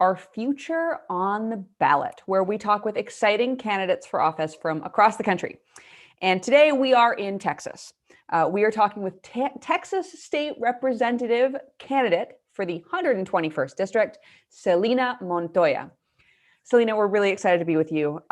Our Future on the Ballot, where we talk with exciting candidates for office from across the country. And today we are in Texas. We are talking with Texas State Representative candidate for the 121st District, Celina Montoya. Celina, we're really excited to be with you.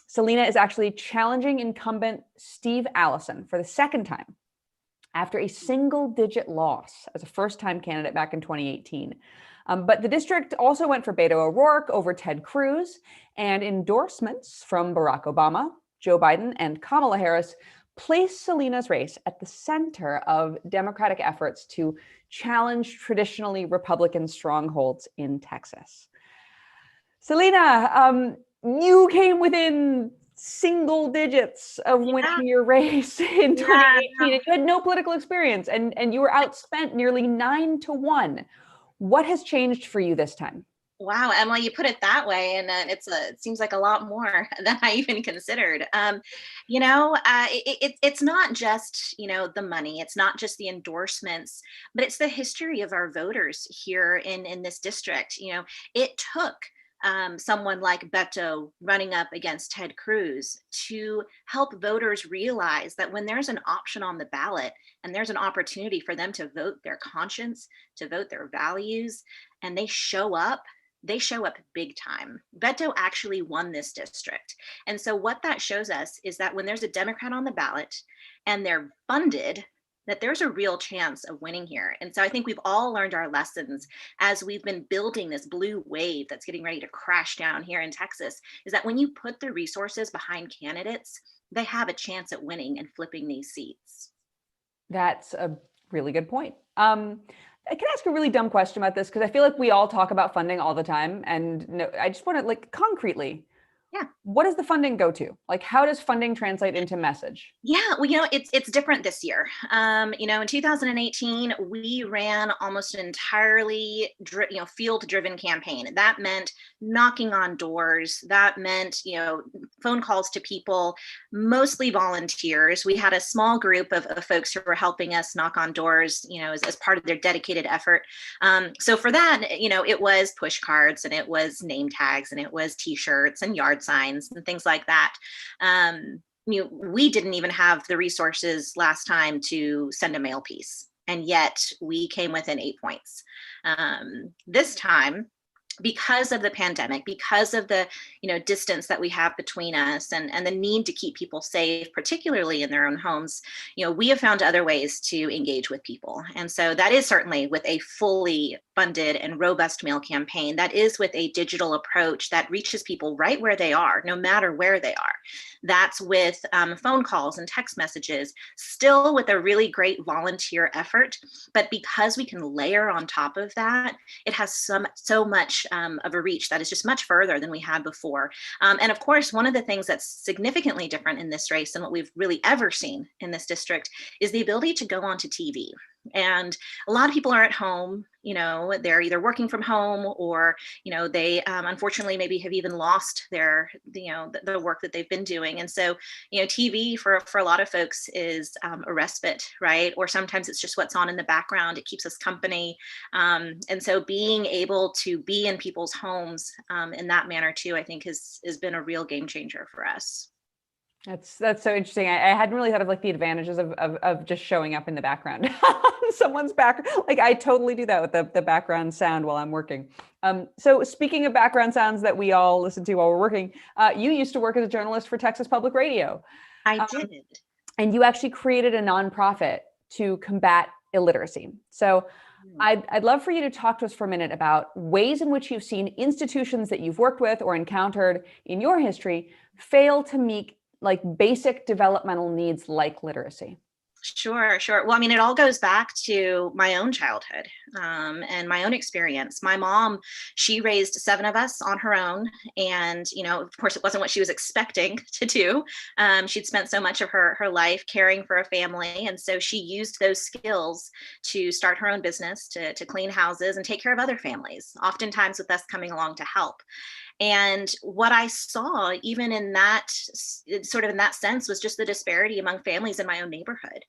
Celina is actually challenging incumbent Steve Allison for the second time after a single-digit loss as a first-time candidate back in 2018. But the district also went for Beto O'Rourke over Ted Cruz, and endorsements from Barack Obama, Joe Biden, and Kamala Harris placed Celina's race at the center of Democratic efforts to challenge traditionally Republican strongholds in Texas. Celina, you came within single digits of winning your race in 2018. And you had no political experience, and you were outspent nearly 9-1. What has changed for you this time? Wow, Emma, you put it that way, and it seems like a lot more than I even considered. It's not just the money, it's not just the endorsements, but it's the history of our voters here in this district. It took someone like Beto running up against Ted Cruz to help voters realize that when there's an option on the ballot and there's an opportunity for them to vote their conscience, to vote their values, and they show up big time. Beto actually won this district. And so what that shows us is that when there's a Democrat on the ballot and they're funded, that there's a real chance of winning here. And so I think we've all learned our lessons as we've been building this blue wave that's getting ready to crash down here in Texas, is that when you put the resources behind candidates, they have a chance at winning and flipping these seats. That's a really good point. I can ask a really dumb question about this because I feel like we all talk about funding all the time. And I just want to concretely, what does the funding go to? How does funding translate into message? Yeah, well, it's different this year. In 2018, we ran almost an entirely, field-driven campaign. That meant knocking on doors. That meant, phone calls to people, mostly volunteers. We had a small group of folks who were helping us knock on doors, as part of their dedicated effort. So for that, it was push cards, and it was name tags, and it was T-shirts and yard signs and things like that. We didn't even have the resources last time to send a mail piece, and yet we came within 8 points. This time, because of the pandemic, because of the distance that we have between us, and the need to keep people safe, particularly in their own homes, we have found other ways to engage with people. And so that is certainly with a fully funded and robust mail campaign. That is with a digital approach that reaches people right where they are, no matter where they are. That's with phone calls and text messages, still with a really great volunteer effort. But because we can layer on top of that, it has so much of a reach that is just much further than we had before. And of course, one of the things that's significantly different in this race than what we've really ever seen in this district is the ability to go onto TV. And a lot of people are at home, they're either working from home or, they unfortunately maybe have even lost their, the work that they've been doing. And so, TV for a lot of folks is a respite, right? Or sometimes it's just what's on in the background. It keeps us company. And so being able to be in people's homes in that manner too, I think has been a real game changer for us. That's so interesting. I hadn't really thought of the advantages of just showing up in the background. Someone's back. I totally do that with the background sound while I'm working. So speaking of background sounds that we all listen to while we're working, you used to work as a journalist for Texas Public Radio. I did. And you actually created a nonprofit to combat illiteracy. So I'd love for you to talk to us for a minute about ways in which you've seen institutions that you've worked with or encountered in your history fail to meet basic developmental needs like literacy. Sure. Well, it all goes back to my own childhood and my own experience. My mom, she raised 7 of us on her own. And, of course, it wasn't what she was expecting to do. She'd spent so much of her life caring for a family. And so she used those skills to start her own business, to clean houses and take care of other families, oftentimes with us coming along to help. And what I saw, even in that sort of in that sense, was just the disparity among families in my own neighborhood.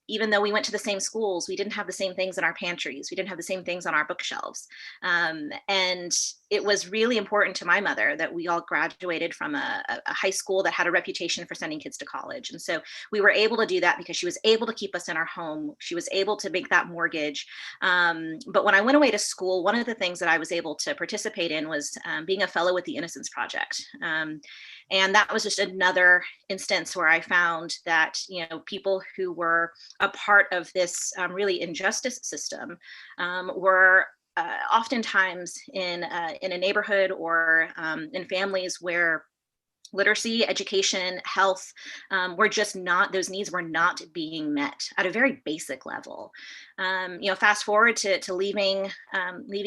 Even though we went to the same schools, we didn't have the same things in our pantries. We didn't have the same things on our bookshelves. And it was really important to my mother that we all graduated from a high school that had a reputation for sending kids to college. And so we were able to do that because she was able to keep us in our home. She was able to make that mortgage. But when I went away to school, one of the things that I was able to participate in was being a fellow with the Innocence Project. And that was just another instance where I found that, people who were a part of this really injustice system were oftentimes in a neighborhood or in families where literacy, education, health were just not, those needs were not being met at a very basic level. Fast forward to leaving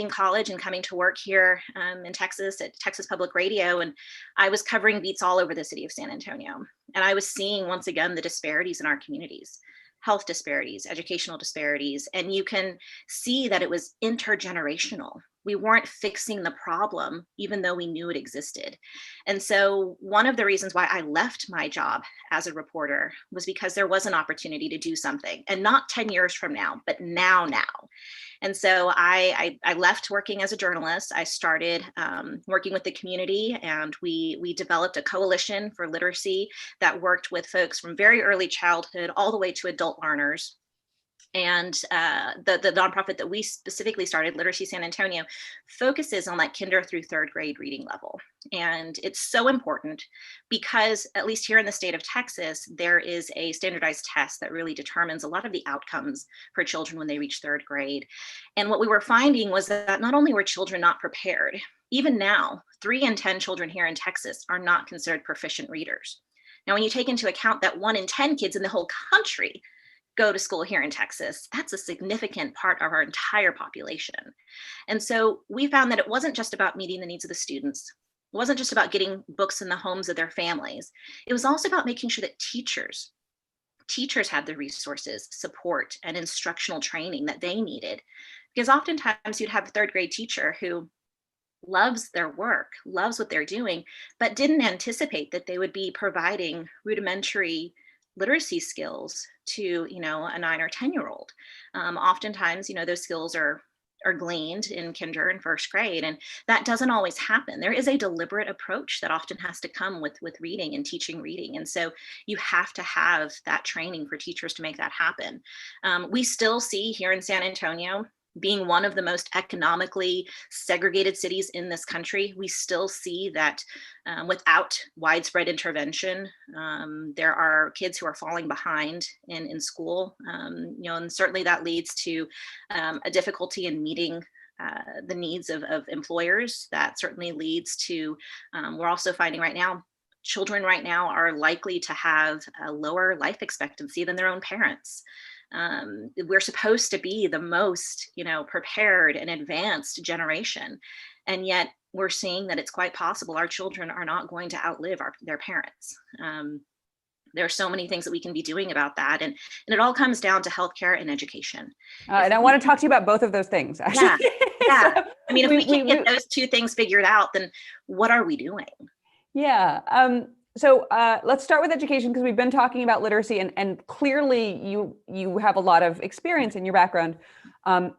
college and coming to work here in Texas at Texas Public Radio, and I was covering beats all over the city of San Antonio. And I was seeing once again the disparities in our communities, health disparities, educational disparities, and you can see that it was intergenerational. We weren't fixing the problem, even though we knew it existed. And so one of the reasons why I left my job as a reporter was because there was an opportunity to do something, and not 10 years from now, but now. And so I left working as a journalist. I started working with the community, and we developed a coalition for literacy that worked with folks from very early childhood all the way to adult learners. And the nonprofit that we specifically started, Literacy San Antonio, focuses on that kinder through third grade reading level. And it's so important because, at least here in the state of Texas, there is a standardized test that really determines a lot of the outcomes for children when they reach third grade. And what we were finding was that not only were children not prepared, even now, 3 in 10 children here in Texas are not considered proficient readers. Now, when you take into account that 1 in 10 kids in the whole country go to school here in Texas, that's a significant part of our entire population. And so we found that it wasn't just about meeting the needs of the students. It wasn't just about getting books in the homes of their families. It was also about making sure that teachers had the resources, support, and instructional training that they needed. Because oftentimes you'd have a third grade teacher who loves their work, loves what they're doing, but didn't anticipate that they would be providing rudimentary literacy skills to a 9 or 10-year-old. Oftentimes, those skills are gleaned in kinder and first grade, and that doesn't always happen. There is a deliberate approach that often has to come with reading and teaching reading, and so you have to have that training for teachers to make that happen. We still see here in San Antonio, being one of the most economically segregated cities in this country, we still see that without widespread intervention, there are kids who are falling behind in school, and certainly that leads to a difficulty in meeting the needs of employers. That certainly leads to, we're also finding right now, children right now are likely to have a lower life expectancy than their own parents. We're supposed to be the most, prepared and advanced generation. And yet we're seeing that it's quite possible our children are not going to outlive their parents. There are so many things that we can be doing about that. And it all comes down to healthcare and education. And I want to talk to you about both of those things, actually. Yeah. So, I mean, if we can't get those 2 things figured out, then what are we doing? Yeah. So let's start with education, because we've been talking about literacy, and clearly you have a lot of experience in your background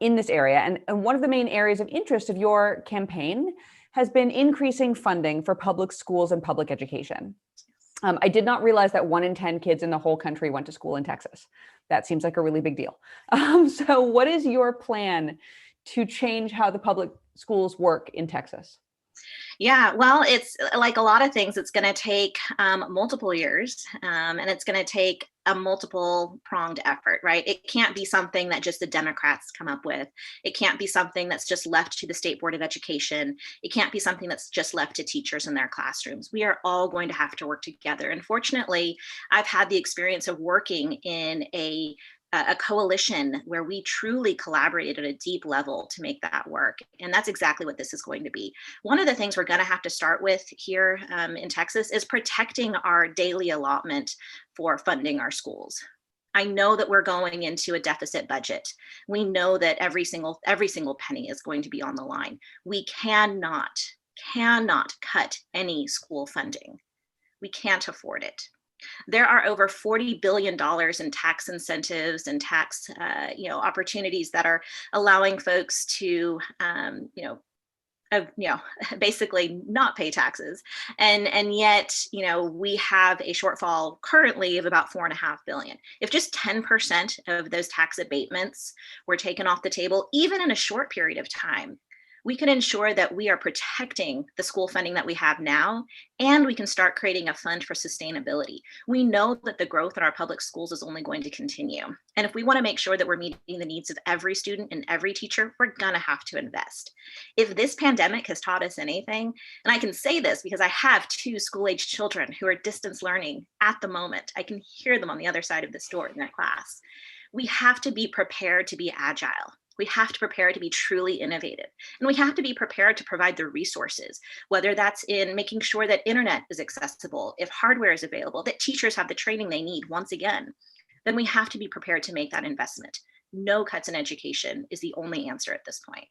in this area. And one of the main areas of interest of your campaign has been increasing funding for public schools and public education. I did not realize that 1 in 10 kids in the whole country went to school in Texas. That seems like a really big deal. So what is your plan to change how the public schools work in Texas? Yeah, well, it's like a lot of things, it's going to take multiple years, and it's going to take a multiple pronged effort, right? It can't be something that just the Democrats come up with. It can't be something that's just left to the State Board of Education. It can't be something that's just left to teachers in their classrooms. We are all going to have to work together. And fortunately, I've had the experience of working in a coalition where we truly collaborated at a deep level to make that work. And that's exactly what this is going to be. One of the things we're going to have to start with here in Texas is protecting our daily allotment for funding our schools. I know that we're going into a deficit budget. We know that every single penny is going to be on the line. We cannot cannot cut any school funding. We can't afford it. There are over $40 billion in tax incentives and tax opportunities that are allowing folks to basically not pay taxes. And yet, we have a shortfall currently of about $4.5 billion. If just 10% of those tax abatements were taken off the table, even in a short period of time, we can ensure that we are protecting the school funding that we have now, and we can start creating a fund for sustainability. We know that the growth in our public schools is only going to continue. And if we want to make sure that we're meeting the needs of every student and every teacher, we're going to have to invest. If this pandemic has taught us anything, and I can say this because I have 2 school-age children who are distance learning at the moment. I can hear them on the other side of this door in their class. We have to be prepared to be agile. We have to prepare to be truly innovative. And we have to be prepared to provide the resources, whether that's in making sure that internet is accessible, if hardware is available, that teachers have the training they need once again. Then we have to be prepared to make that investment. No cuts in education is the only answer at this point.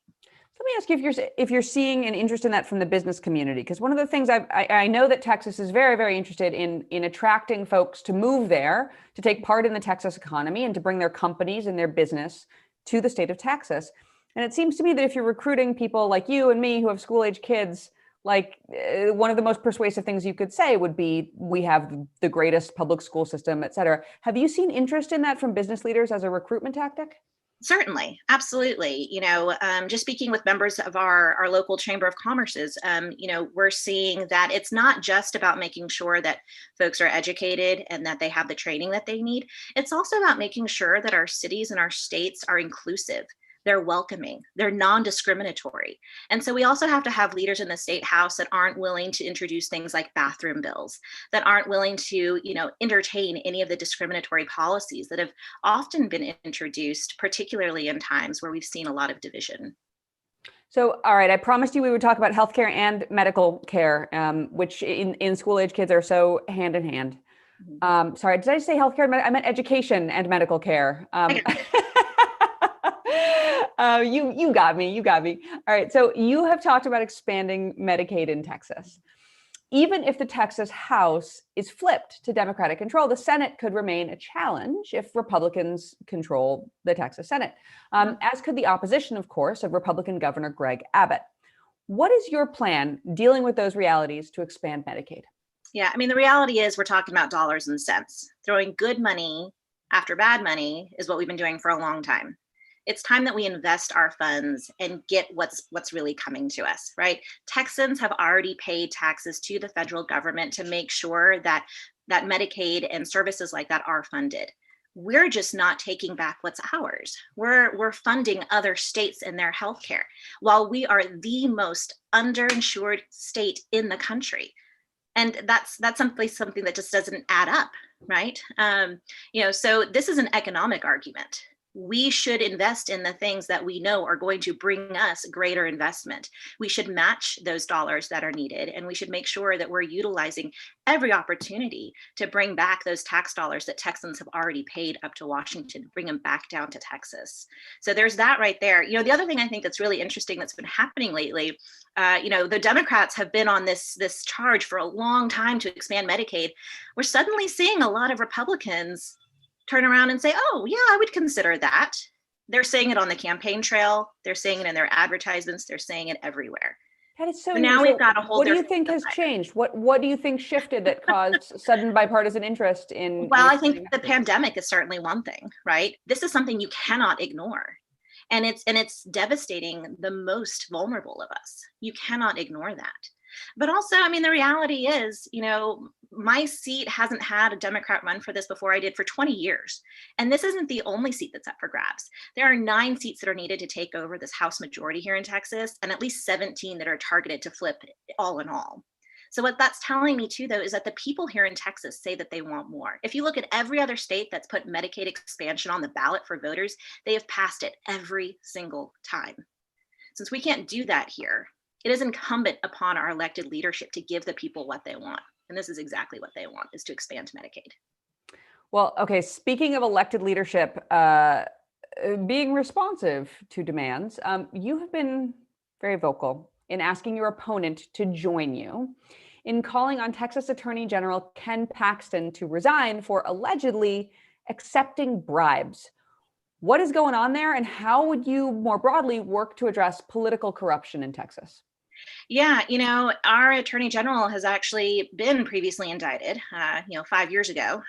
Let me ask you if you're seeing an interest in that from the business community, because one of the things I know that Texas is very, very interested in attracting folks to move there, to take part in the Texas economy and to bring their companies and their business to the state of Texas. And it seems to me that if you're recruiting people like you and me who have school-age kids, one of the most persuasive things you could say would be, we have the greatest public school system, et cetera. Have you seen interest in that from business leaders as a recruitment tactic? Certainly, absolutely. Just speaking with members of our local Chamber of Commerce's, we're seeing that it's not just about making sure that folks are educated and that they have the training that they need. It's also about making sure that our cities and our states are inclusive. They're welcoming, they're non-discriminatory. And so we also have to have leaders in the state house that aren't willing to introduce things like bathroom bills, that aren't willing to, entertain any of the discriminatory policies that have often been introduced, particularly in times where we've seen a lot of division. So, all right, I promised you we would talk about healthcare and medical care, which in school-age kids are so hand in hand. Sorry, did I say healthcare? I meant education and medical care. You got me. All right. So you have talked about expanding Medicaid in Texas. Even if the Texas House is flipped to Democratic control, the Senate could remain a challenge if Republicans control the Texas Senate, as could the opposition, of course, of Republican Governor Greg Abbott. What is your plan dealing with those realities to expand Medicaid? Yeah, I mean, the reality is we're talking about dollars and cents. Throwing good money after bad money is what we've been doing for a long time. It's time that we invest our funds and get what's really coming to us, right? Texans have already paid taxes to the federal government to make sure that Medicaid and services like that are funded. We're just not taking back what's ours. We're funding other states in their healthcare, while we are the most underinsured state in the country. And that's something that just doesn't add up, right? So this is an economic argument. We should invest in the things that we know are going to bring us greater investment. We should match those dollars that are needed, and we should make sure that we're utilizing every opportunity to bring back those tax dollars that Texans have already paid up to Washington, bring them back down to Texas. So there's that right there. The other thing I think that's really interesting that's been happening lately, the Democrats have been on this charge for a long time to expand Medicaid. We're suddenly seeing a lot of Republicans turn around and say, oh, yeah, I would consider that. They're saying it on the campaign trail. They're saying it in their advertisements. They're saying it everywhere. That is so now we've got a whole. What do you think has changed? What do you think shifted that caused sudden bipartisan interest in? Well, I think the pandemic is certainly one thing, right? This is something you cannot ignore. And it's devastating the most vulnerable of us. You cannot ignore that. But also, I mean, the reality is, my seat hasn't had a Democrat run for this before I did for 20 years. And this isn't the only seat that's up for grabs. There are 9 seats that are needed to take over this House majority here in Texas, and at least 17 that are targeted to flip all in all. So what that's telling me too, though, is that the people here in Texas say that they want more. If you look at every other state that's put Medicaid expansion on the ballot for voters, they have passed it every single time. Since we can't do that here, it is incumbent upon our elected leadership to give the people what they want. And this is exactly what they want, is to expand Medicaid. Well, okay, speaking of elected leadership, being responsive to demands, you have been very vocal in asking your opponent to join you in calling on Texas Attorney General Ken Paxton to resign for allegedly accepting bribes. What is going on there, and how would you more broadly work to address political corruption in Texas? Yeah, our attorney general has actually been previously indicted, 5 years ago.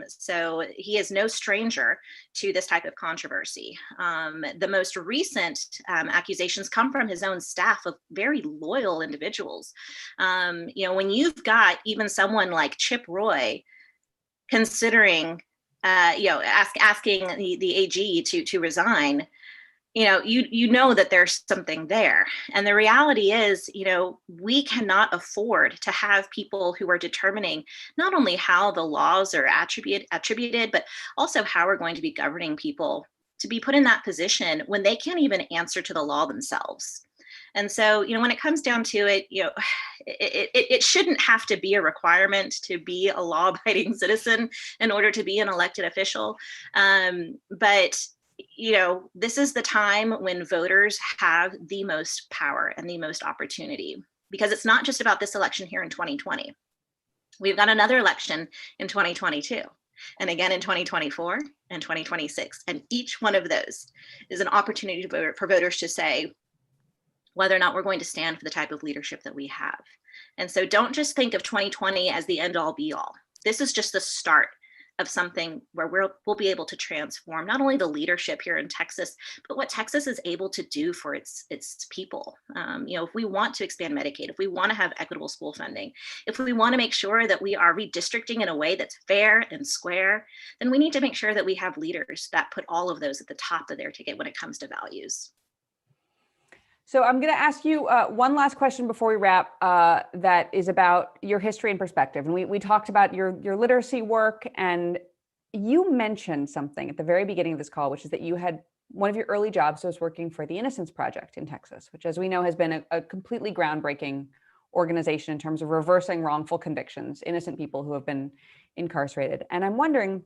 So he is no stranger to this type of controversy. The most recent accusations come from his own staff of very loyal individuals. When you've got even someone like Chip Roy considering, asking the AG to resign, you know that there's something there. And the reality is, we cannot afford to have people who are determining not only how the laws are attributed, but also how we're going to be governing people to be put in that position when they can't even answer to the law themselves. And so, when it comes down to it, it shouldn't have to be a requirement to be a law-abiding citizen in order to be an elected official. But this is the time when voters have the most power and the most opportunity, because it's not just about this election here in 2020. We've got another election in 2022, and again in 2024 and 2026. And each one of those is an opportunity for voters to say whether or not we're going to stand for the type of leadership that we have. And so don't just think of 2020 as the end all be all. This is just the start of something where we'll be able to transform not only the leadership here in Texas, but what Texas is able to do for its people. If we want to expand Medicaid, if we want to have equitable school funding, if we want to make sure that we are redistricting in a way that's fair and square, then we need to make sure that we have leaders that put all of those at the top of their ticket when it comes to values. So I'm going to ask you one last question before we wrap, that is about your history and perspective. And we talked about your literacy work, and you mentioned something at the very beginning of this call, which is that you had one of your early jobs was working for the Innocence Project in Texas, which, as we know, has been a completely groundbreaking organization in terms of reversing wrongful convictions, innocent people who have been incarcerated. And I'm wondering,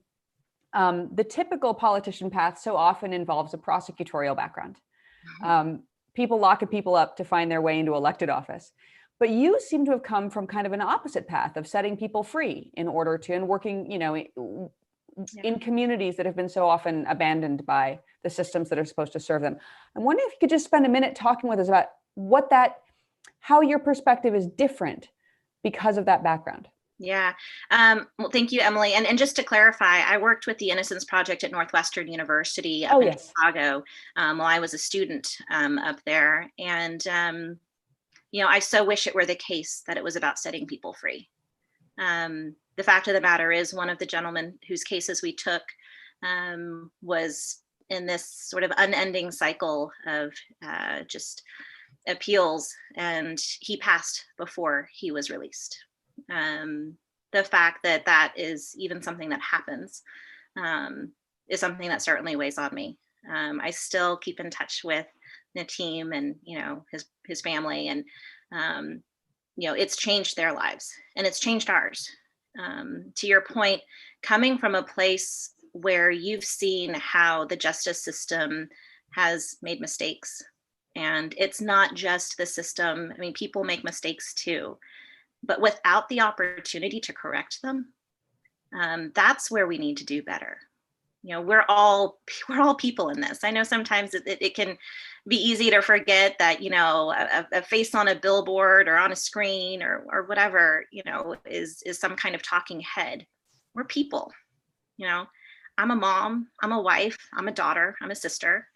the typical politician path so often involves a prosecutorial background. People locking people up to find their way into elected office. But you seem to have come from kind of an opposite path of setting people free in order to, and working, in communities that have been so often abandoned by the systems that are supposed to serve them. I'm wondering if you could just spend a minute talking with us about how your perspective is different because of that background. Yeah. Well, thank you, Emily. And just to clarify, I worked with the Innocence Project at Northwestern University up in Chicago while I was a student up there. And, I so wish it were the case that it was about setting people free. The fact of the matter is, one of the gentlemen whose cases we took was in this sort of unending cycle of just appeals, and he passed before he was released. The fact that is even something that happens is something that certainly weighs on me. I still keep in touch with the team and his family, and it's changed their lives and it's changed ours. To your point, coming from a place where you've seen how the justice system has made mistakes, and it's not just the system. I mean, people make mistakes too. But without the opportunity to correct them, that's where we need to do better. We're all people in this. I know sometimes it can be easy to forget that, a face on a billboard or on a screen or whatever, is some kind of talking head. We're people. I'm a mom, I'm a wife, I'm a daughter, I'm a sister.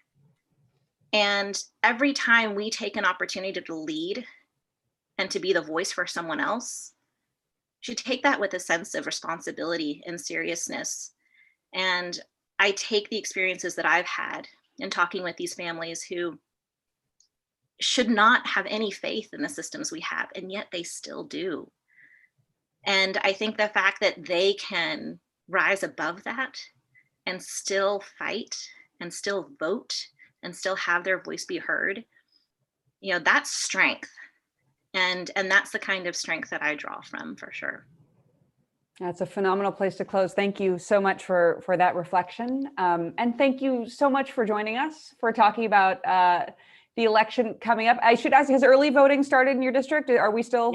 And every time we take an opportunity to lead and to be the voice for someone else, should take that with a sense of responsibility and seriousness. And I take the experiences that I've had in talking with these families who should not have any faith in the systems we have, and yet they still do. And I think the fact that they can rise above that and still fight and still vote and still have their voice be heard, that's strength. And that's the kind of strength that I draw from, for sure. That's a phenomenal place to close. Thank you so much for that reflection. And thank you so much for joining us, for talking about the election coming up. I should ask, has early voting started in your district? Are we still?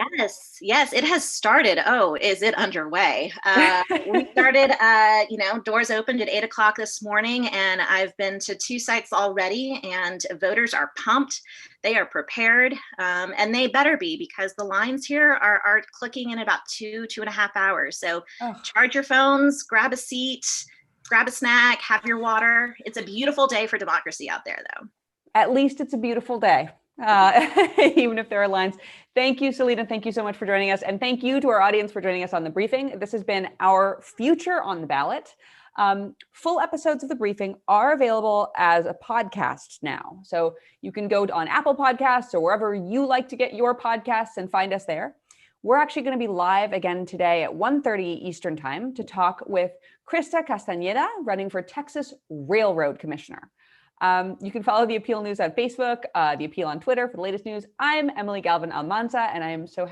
Yes, it has started. Oh, is it underway? We started, doors opened at 8 o'clock this morning, and I've been to 2 sites already, and voters are pumped. They are prepared, and they better be, because the lines here are clicking in about 2.5 hours. So charge your phones, grab a seat, grab a snack, have your water. It's a beautiful day for democracy out there, though. At least it's a beautiful day, even if there are lines. Thank you, Celina. Thank you so much for joining us. And thank you to our audience for joining us on The Briefing. This has been our Future on the Ballot. Full episodes of The Briefing are available as a podcast now. So you can go on Apple Podcasts or wherever you like to get your podcasts and find us there. We're actually going to be live again today at 1:30 Eastern Time to talk with Krista Castañeda, running for Texas Railroad Commissioner. You can follow The Appeal News on Facebook, The Appeal on Twitter for the latest news. I'm Emily Galvin Almanza, and I am so